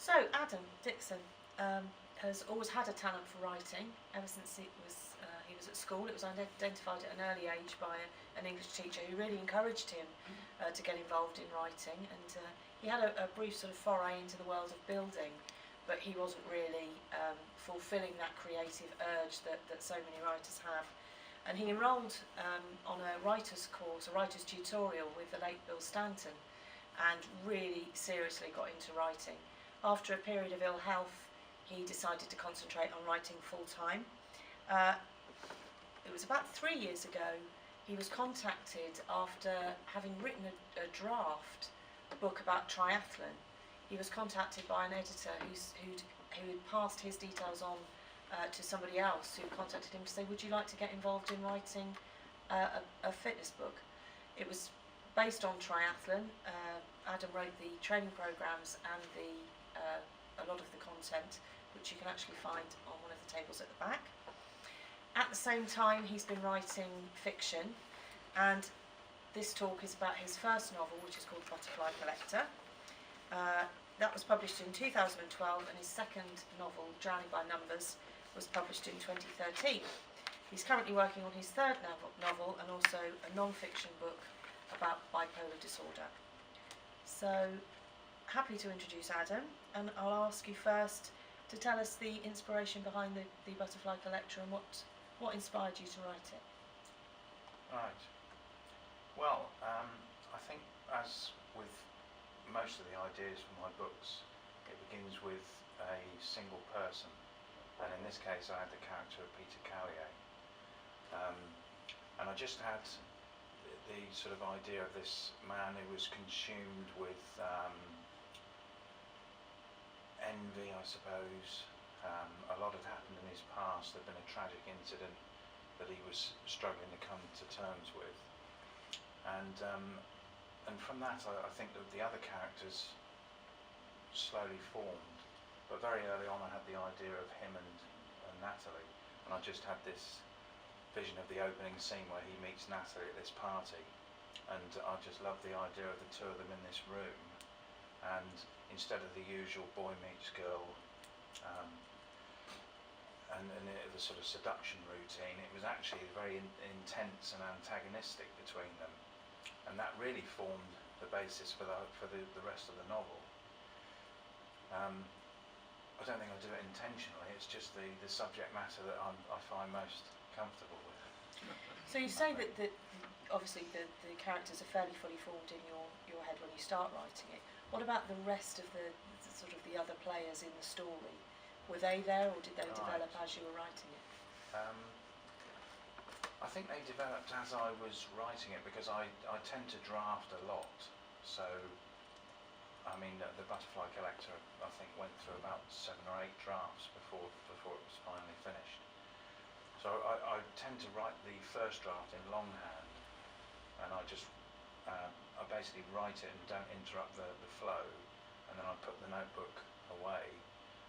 So Adam Dickson has always had a talent for writing ever since he was at school. It was identified at an early age by an English teacher who really encouraged him to get involved in writing, and he had a brief sort of foray into the world of building, but he wasn't really fulfilling that creative urge that so many writers have. And he enrolled on a writer's course, a writer's tutorial with the late Bill Stanton, and really seriously got into writing. After a period of ill health, he decided to concentrate on writing full-time. It was about 3 years ago he was contacted after having written a draft book about triathlon. He was contacted by an editor who'd passed his details on to somebody else, who contacted him to say, would you like to get involved in writing a fitness book? It was based on triathlon. Adam wrote the training programs and a lot of the content, which you can actually find on one of the tables at the back. At the same time, he's been writing fiction, and this talk is about his first novel, which is called The Butterfly Collector. That was published in 2012, and his second novel, Drowning by Numbers, was published in 2013. He's currently working on his third novel and also a non-fiction book about bipolar disorder. So, happy to introduce Adam, and I'll ask you first to tell us the inspiration behind the Butterfly Collector and what inspired you to write it. Right. Well, I think, as with most of the ideas for my books, it begins with a single person, and in this case I had the character of Peter Callier, and I just had the sort of idea of this man who was consumed with envy, I suppose. A lot had happened in his past. There'd been a tragic incident that he was struggling to come to terms with, and from that I think that the other characters slowly formed. But very early on I had the idea of him and Natalie, and I just had this vision of the opening scene where he meets Natalie at this party, and I just loved the idea of the two of them in this room, and instead of the usual boy meets girl and the sort of seduction routine, it was actually very intense and antagonistic between them, and that really formed the basis for the rest of the novel. I don't think I do it intentionally, it's just the subject matter that I find most comfortable with. So you say that obviously the characters are fairly fully formed in your head when you start writing it. What about the rest of the sort of the other players in the story? Were they there, or did they develop as you were writing it? I think they developed as I was writing it, because I tend to draft a lot. So, I mean, the Butterfly Collector, I think, went through about 7 or 8 drafts before it was finally finished. So I tend to write the first draft in longhand, and I basically write it and don't interrupt the flow, and then I put the notebook away.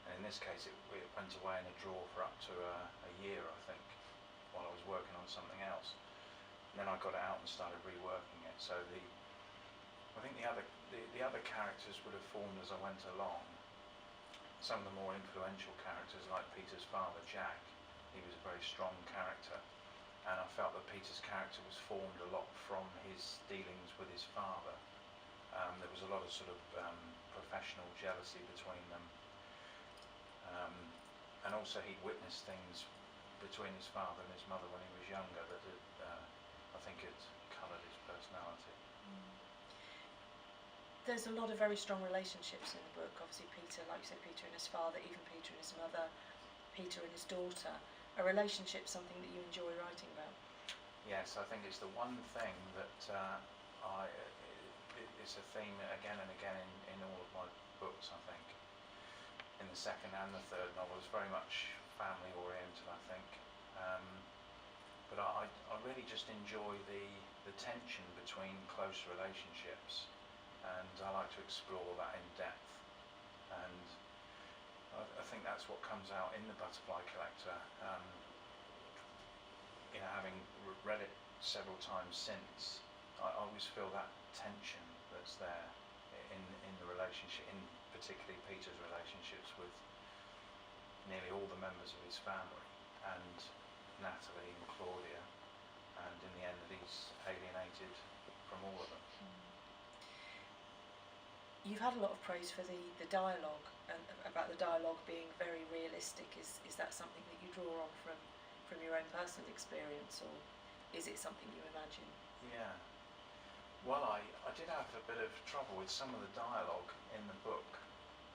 And in this case, it went away in a drawer for up to a year, I think, while I was working on something else. And then I got it out and started reworking it. So I think the other characters would have formed as I went along. Some of the more influential characters, like Peter's father, Jack, he was a very strong character, and I felt that Peter's character was formed a lot from his dealings with his father. There was a lot of sort of professional jealousy between them, and also he'd witnessed things between his father and his mother when he was younger that I think had coloured his personality. There's a lot of very strong relationships in the book. Obviously Peter, like you said, Peter and his father, even Peter and his mother, Peter and his daughter. A relationship something that you enjoy writing about? Yes, I think it's the one thing that it's a theme again and again in all of my books, I think. In the second and the third novel, it's very much family oriented, I think. But I really just enjoy the tension between close relationships, and I like to explore that in depth. And I think that's what comes out in The Butterfly Collector. Having read it several times since, I always feel that tension that's there. in the relationship, in particularly Peter's relationships with nearly all the members of his family, and Natalie and Claudia, and in the end that he's alienated from all of them. You've had a lot of praise for the dialogue, and about the dialogue being very realistic. Is that something that you draw on from your own personal experience, or is it something you imagine? Yeah. Well, I did have a bit of trouble with some of the dialogue in the book,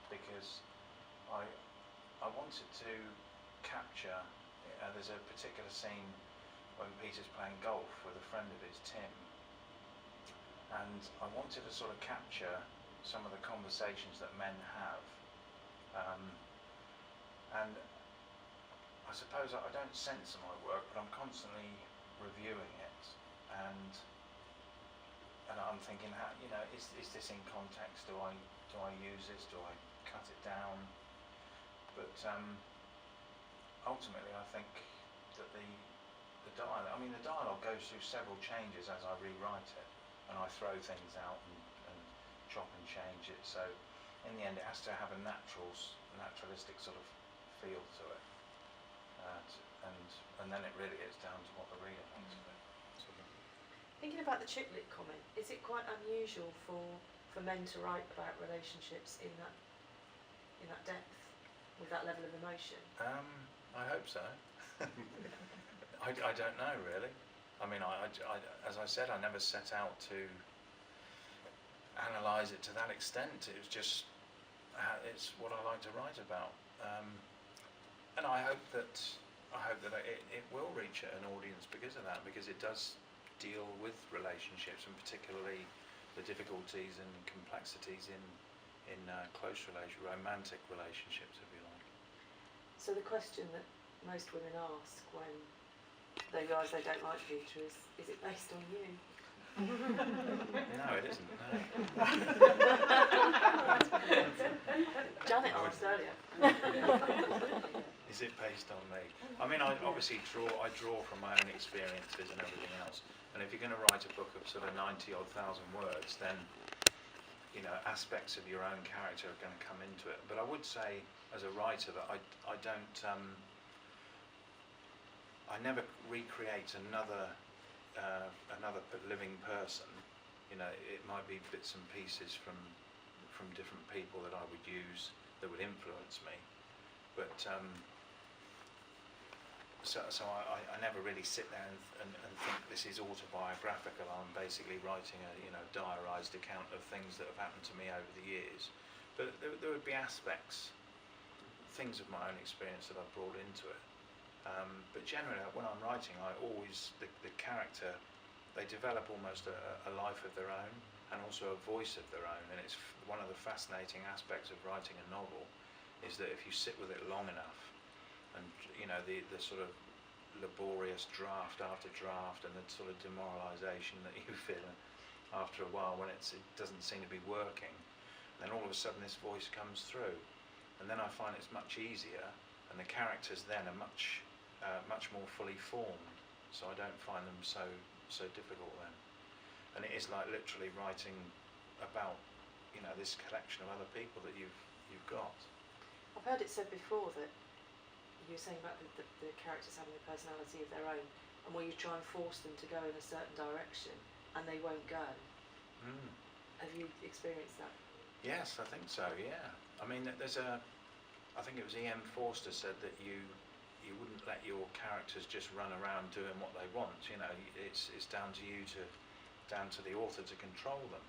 because I wanted to capture, there's a particular scene when Peter's playing golf with a friend of his, Tim, and I wanted to sort of capture some of the conversations that men have, and I suppose I don't censor my work, but I'm constantly reviewing it, and I'm thinking, how, is this in context? Do I use this? Do I cut it down? But ultimately, I think that the dialogue goes through several changes as I rewrite it, and I throw things out and chop and change it. So in the end, it has to have a naturalistic sort of feel to it, and then it really is down to what the reader thinks of it. Thinking about the chick lit comment, is it quite unusual for men to write about relationships in that depth, with that level of emotion? I hope so. I don't know really. I mean, I as I said, I never set out to analyse it to that extent. It was just it's what I like to write about, and I hope that it will reach an audience because of that, because it does deal with relationships, and particularly the difficulties and complexities in romantic relationships, if you like. So the question that most women ask when they realise they don't like Peter is it based on you? No, it isn't. No. Janet asked earlier. Is it based on me? I mean, I obviously draw from my own experiences and everything else. And if you're going to write a book of sort of 90-odd thousand words, then aspects of your own character are going to come into it. But I would say, as a writer, that I don't. I never recreate another living person. It might be bits and pieces from different people that I would use that would influence me, but so I never really sit there and think this is autobiographical. I'm basically writing a diarised account of things that have happened to me over the years, but there would be aspects, things of my own experience that I've brought into it. But generally, when I'm writing, the character, they develop almost a life of their own, and also a voice of their own. And it's one of the fascinating aspects of writing a novel, is that if you sit with it long enough, and the sort of laborious draft after draft, and the sort of demoralisation that you feel after a while when it doesn't seem to be working, then all of a sudden this voice comes through, and then I find it's much easier, and the characters then are much more fully formed, so I don't find them so difficult then. And it is like literally writing about this collection of other people that you've got. I've heard it said before that you were saying about the characters having a personality of their own, and where you try and force them to go in a certain direction and they won't go. Have you experienced that? Yes, I think so, yeah. I mean, I think it was E.M. Forster said that you wouldn't let your characters just run around doing what they want. It's down to the author to control them.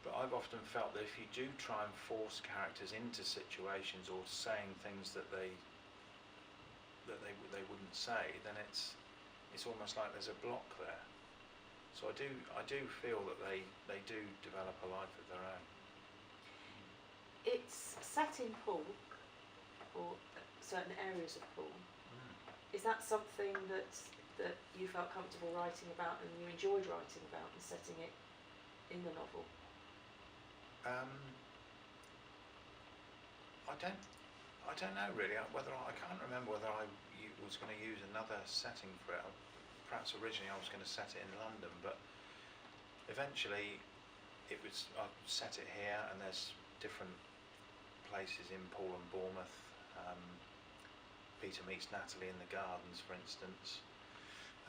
But I've often felt that if you do try and force characters into situations or saying things that they wouldn't say, then it's almost like there's a block there. So I do feel that they do develop a life of their own. It's set in Poole, or certain areas of Poole. Is that something that you felt comfortable writing about and you enjoyed writing about and setting it in the novel? I don't know really. I can't remember whether I was going to use another setting for it. Perhaps originally I was going to set it in London, but eventually I set it here, and there's different places in Poole and Bournemouth. Peter meets Natalie in the gardens, for instance.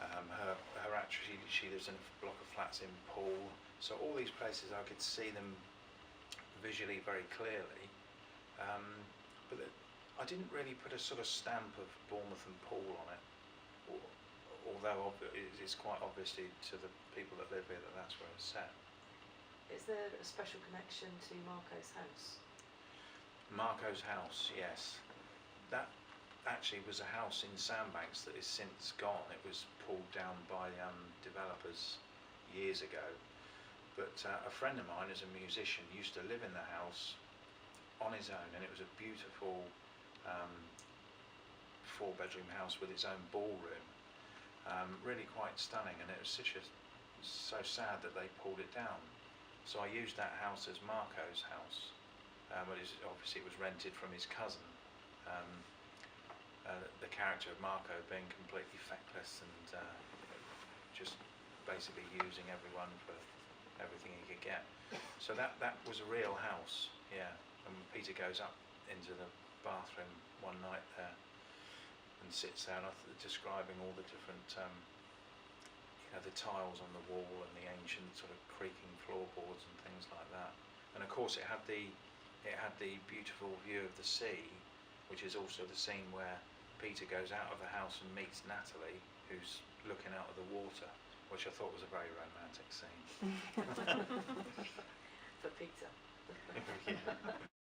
Her actually, she lives in a block of flats in Poole. So all these places I could see them visually very clearly, but I didn't really put a sort of stamp of Bournemouth and Poole on it. Although it's quite obviously to the people that live here that that's where it's set. Is there a special connection to Marco's house? Marco's house, yes. That actually was a house in Sandbanks that is since gone. It was pulled down by developers years ago. But a friend of mine, as a musician, used to live in the house on his own, and it was a beautiful 4-bedroom house with its own ballroom. Really quite stunning, and it was so sad that they pulled it down. So I used that house as Marco's house. Obviously it was rented from his cousin. The character of Marco being completely feckless and just basically using everyone for everything he could get. So that was a real house, yeah. And Peter goes up into the bathroom one night there and sits there, and describing all the different, the tiles on the wall and the ancient sort of creaking floorboards and things like that. And of course it had the beautiful view of the sea, which is also the scene where Peter goes out of the house and meets Natalie, who's looking out of the water, which I thought was a very romantic scene. For Peter. Yeah.